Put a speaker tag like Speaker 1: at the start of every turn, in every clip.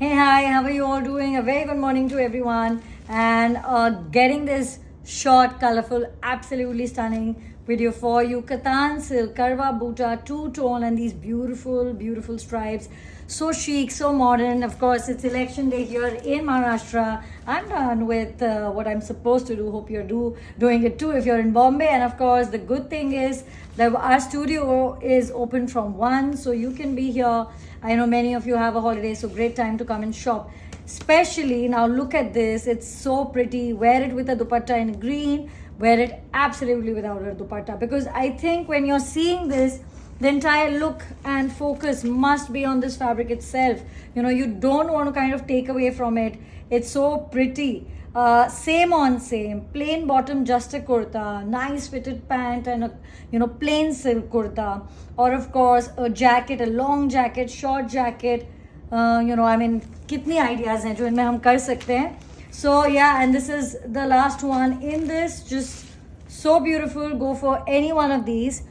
Speaker 1: Hey, hi, how are you all doing? A very good morning to everyone. And getting this short, colorful, absolutely stunning video for you. Katan silk, Karwa Buta, two-tone, and these beautiful, beautiful stripes. So chic, so modern. Of course, it's election day here in Maharashtra. I'm done with what I'm supposed to do. Hope you're doing it too if you're in Bombay. And of course, the good thing is that our studio is open from 1, so you can be here. I know many of you have a holiday, so great time to come and shop. Especially now, look at this. It's so pretty. Wear it with a dupatta in green. Wear it absolutely without a dupatta, because I think when you're seeing this, the entire look and focus must be on this fabric itself. You know, you don't want to kind of take away from it. It's so pretty. Same on same, plain bottom, just a kurta, nice fitted pant, and a plain silk kurta, or of course a jacket, a long jacket, short jacket. I mean, kitni ideas hain jo inme hum kar sakte hain. So yeah, and this is the last one in this. Just so beautiful. Go for any one of these.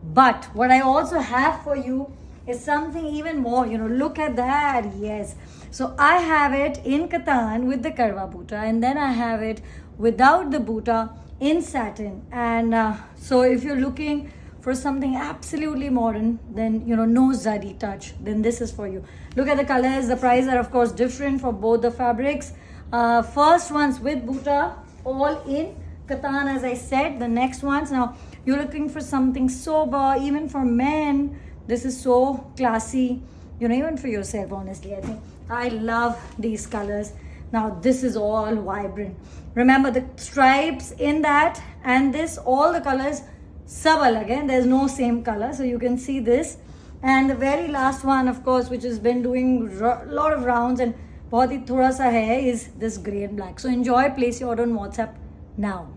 Speaker 1: But what I also have for you is something even more. Look at that. Yes. So I have it in Katan with the Karwa Buta, and then I have it without the Buta in satin. And so if you're looking for something absolutely modern, then no zari touch, then this is for you. Look at the colors. The prices are of course different for both the fabrics. First ones with Buta, all in Katan, as I said. The next ones, now you're looking for something sober, even for men. This is so classy, even for yourself, honestly. I think I love these colors. Now this is all vibrant. Remember the stripes in that and this, all the colors sab alag hai. There's no same color, so you can see this. And the very last one, of course, which has been doing a lot of rounds and bahut hi thoda sa hai, is this grey and black. So enjoy. Place your order on WhatsApp now.